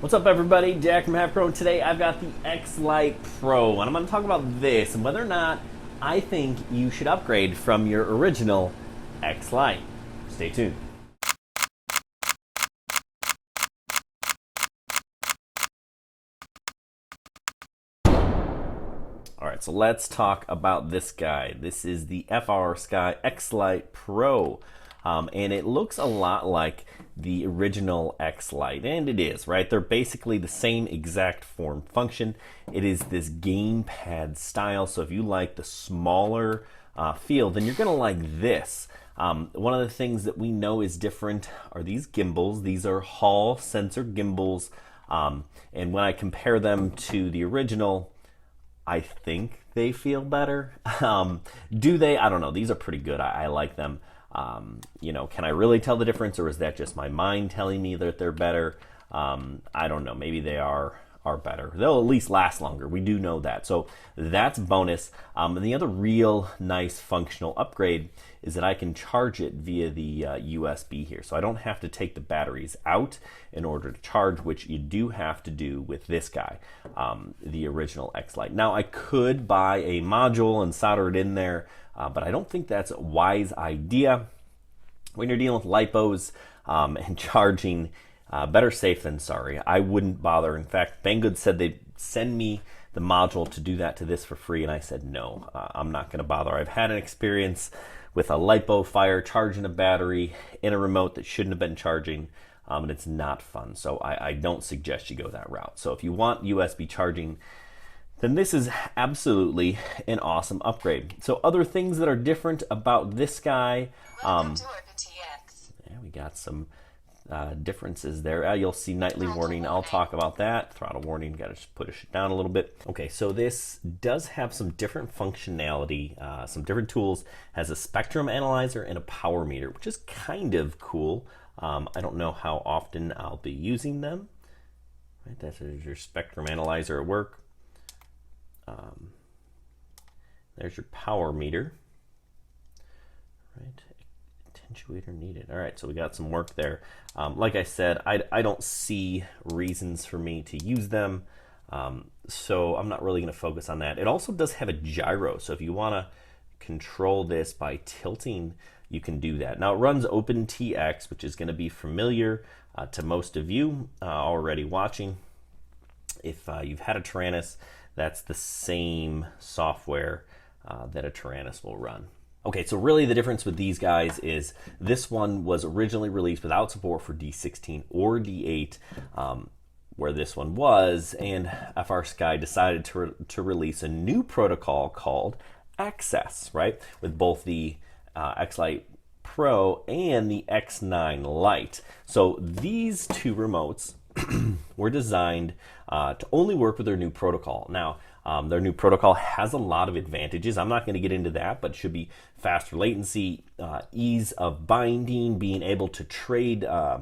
What's up, everybody? Jack from Half Pro, and today I've got the X-Lite Pro, and I'm going to talk about this and whether or not I think you should upgrade from your original X-Lite. Stay tuned. All right, so let's talk about this guy. This is the FrSky X-Lite Pro, and it looks a lot like the original X-Lite, and it is, right? They're basically the same exact form function. It is this gamepad style, so if you like the smaller feel, then you're gonna like this. One of the things that we know is different are these gimbals. These are Hall sensor gimbals, and when I compare them to the original, I think they feel better. Do they? I don't know. These are pretty good. I like them. Can I really tell the difference, or is that just my mind telling me that they're better? I don't know. Maybe they are better. They'll at least last longer. We do know that. So that's bonus. And the other real nice functional upgrade is that I can charge it via the USB here. So I don't have to take the batteries out in order to charge, which you do have to do with this guy, the original X-Lite. Now I could buy a module and solder it in there, but I don't think that's a wise idea. When you're dealing with lipos and charging, better safe than sorry. I wouldn't bother. In fact, Banggood said they'd send me the module to do that to this for free, and I said no, I'm not going to bother. I've had an experience with a lipo fire charging a battery in a remote that shouldn't have been charging, and it's not fun. So I don't suggest you go that route. So if you want USB charging, then this is absolutely an awesome upgrade. So other things that are different about this guy, we got some differences there. You'll see nightly warning. I'll talk about that. Throttle warning, got to just push it down a little bit. Okay, so this does have some different functionality, some different tools. Has a spectrum analyzer and a power meter, which is kind of cool. I don't know how often I'll be using them. Right, that's your spectrum analyzer at work. There's your power meter. Right. Attenuator needed. All right, so we got some work there. Like I said, I don't see reasons for me to use them, so I'm not really going to focus on that. It also does have a gyro, so if you want to control this by tilting, you can do that. Now it runs OpenTX, which is going to be familiar to most of you already watching. If you've had a Taranis, that's the same software that a Taranis will run. Okay, so really the difference with these guys is this one was originally released without support for D16 or D8, where this one was, and FrSky decided to release a new protocol called Access, right? With both the X-Lite Pro and the X9 Lite. So these two remotes were designed to only work with their new protocol. Now, their new protocol has a lot of advantages. I'm not going to get into that, but it should be faster latency, ease of binding, being able to trade a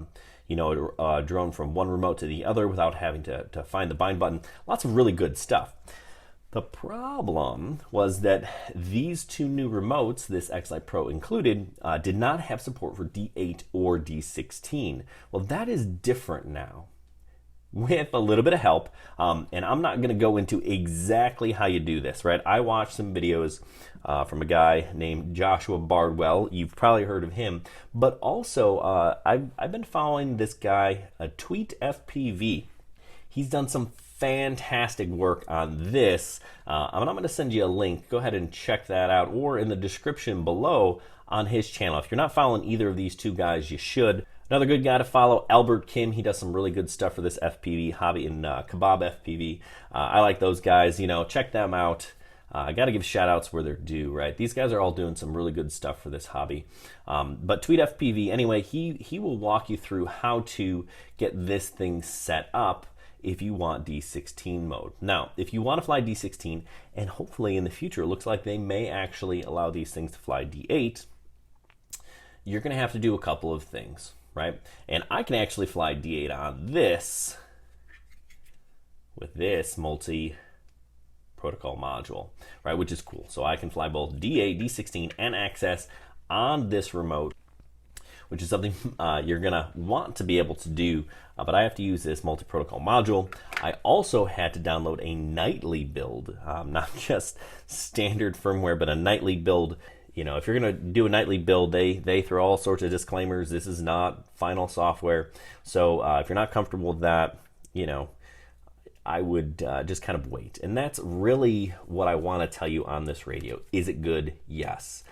drone from one remote to the other without having to find the bind button. Lots of really good stuff. The problem was that these two new remotes, this X-Lite Pro included, did not have support for D8 or D16. Well, that is different now, with a little bit of help, and I'm not going to go into exactly how you do this, right? I watched some videos from a guy named Joshua Bardwell. You've probably heard of him, but also I've been following this guy, TweetFPV. He's done some fantastic work on this, and I'm going to send you a link. Go ahead and check that out, or in the description below on his channel. If you're not following either of these two guys, you should. Another good guy to follow, Albert Kim. He does some really good stuff for this FPV hobby and Kebab FPV. I like those guys. Check them out. I got to give shout outs where they're due, right? These guys are all doing some really good stuff for this hobby. But TweetFPV, anyway, he will walk you through how to get this thing set up if you want D16 mode. Now, if you want to fly D16, and hopefully in the future, it looks like they may actually allow these things to fly D8, you're going to have to do a couple of things, right? And I can actually fly D8 on this with this multi-protocol module, right? Which is cool. So I can fly both D8, D16, and Access on this remote, which is something you're gonna want to be able to do but I have to use this multi-protocol module. I also had to download a nightly build, not just standard firmware, but a nightly build. You know, if you're going to do a nightly build, they throw all sorts of disclaimers. This is not final software. So if you're not comfortable with that, you know, I would just kind of wait. And that's really what I want to tell you on this radio. Is it good? Yes.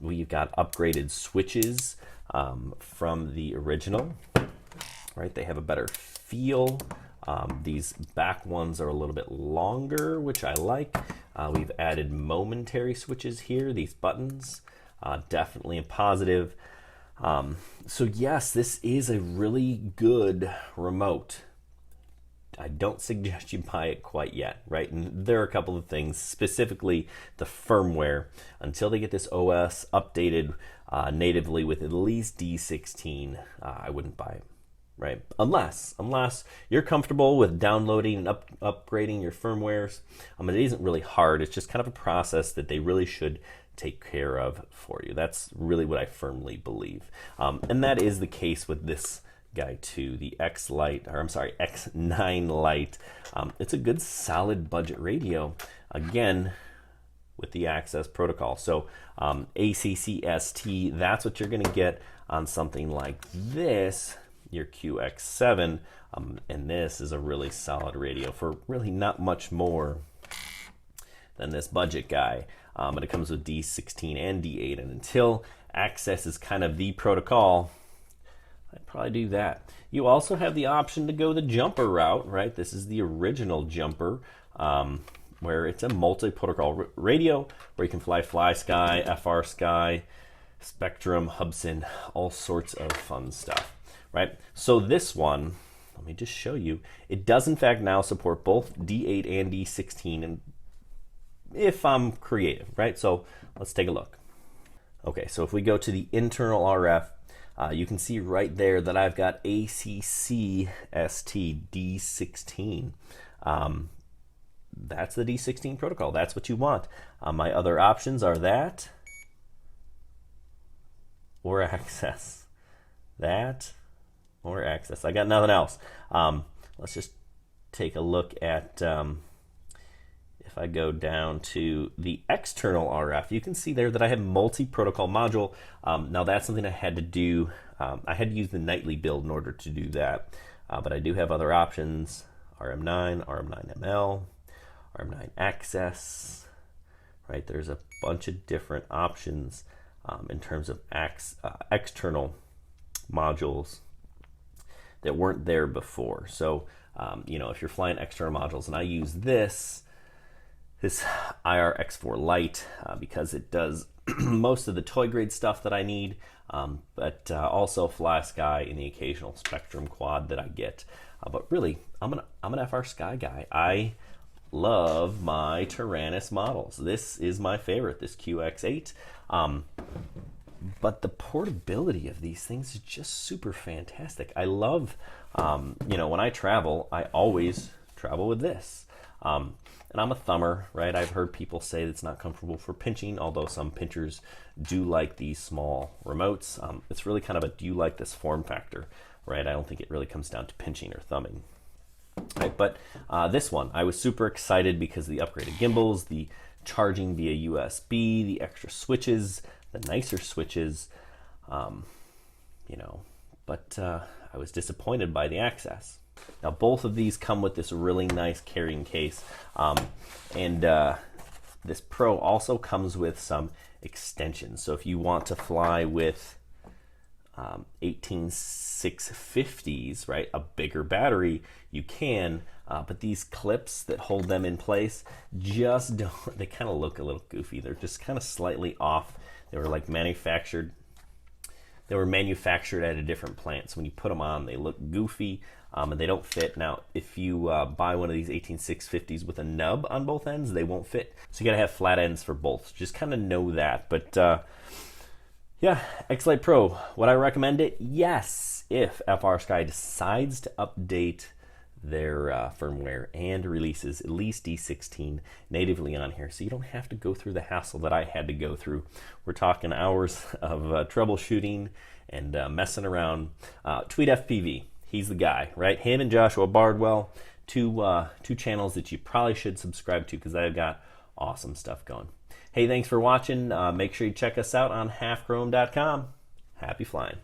We've got upgraded switches from the original, right? They have a better feel. These back ones are a little bit longer, which I like. We've added momentary switches here, these buttons, definitely a positive. So yes, this is a really good remote. I don't suggest you buy it quite yet, right? And there are a couple of things, specifically the firmware. Until they get this OS updated natively with at least D16, I wouldn't buy it, right? Unless you're comfortable with downloading and upgrading your firmwares. It isn't really hard. It's just kind of a process that they really should take care of for you. That's really what I firmly believe. And that is the case with this guy too, the X9 Lite. It's a good solid budget radio, again with the access protocol. So ACCST, that's what you're going to get on something like this, your QX7, and this is a really solid radio for really not much more than this budget guy. But it comes with D16 and D8, and until access is kind of the protocol, I'd probably do that. You also have the option to go the jumper route, right? This is the original jumper, where it's a multi-protocol radio where you can fly FrSky, FrSky, Spectrum, Hubsan, all sorts of fun stuff, right? So this one, let me just show you. It does in fact now support both D8 and D16, and if I'm creative, right? So let's take a look. Okay, so if we go to the internal RF, you can see right there that I've got ACCST D16. That's the D16 protocol. That's what you want. My other options are that or access. That or access. I got nothing else. Let's just take a look at, if I go down to the external RF, you can see there that I have multi-protocol module. Now that's something I had to do. I had to use the nightly build in order to do that. But I do have other options, RM9, RM9ML, RM9 access, right? There's a bunch of different options in terms of external modules that weren't there before. So, you know, if you're flying external modules, and I use this IR-X4 Lite because it does most of the toy grade stuff that I need, but also FrSky and the occasional Spectrum quad that I get. But really, I'm an FrSky guy. I love my Tyrannus models. This is my favorite, this QX8. But the portability of these things is just super fantastic. I love, you know, when I travel, I always travel with this. And I'm a thumber, right? I've heard people say that it's not comfortable for pinching, although some pinchers do like these small remotes. It's really kind of a do you like this form factor, right? I don't think it really comes down to pinching or thumbing. Right, but this one, I was super excited because of the upgraded gimbals, the charging via USB, the extra switches, the nicer switches, you know, but I was disappointed by the access. Now both of these come with this really nice carrying case, and this Pro also comes with some extensions. So if you want to fly with 18650s, right, a bigger battery, you can, but these clips that hold them in place just don't, they kind of look a little goofy. They're just kind of slightly off. They were like manufactured at a different plant. So when you put them on, they look goofy, and they don't fit. Now, if you buy one of these 18650s with a nub on both ends, they won't fit. So you gotta have flat ends for both. So just kind of know that. But yeah, X-Lite Pro, would I recommend it? Yes, if FrSky decides to update their firmware and releases at least D16 natively on here, so you don't have to go through the hassle that I had to go through. We're talking hours of troubleshooting and messing around. TweetFPV, he's the guy, right? Him and Joshua Bardwell, two channels that you probably should subscribe to because they've got awesome stuff going. Hey, thanks for watching. Make sure you check us out on halfchrome.com. Happy flying.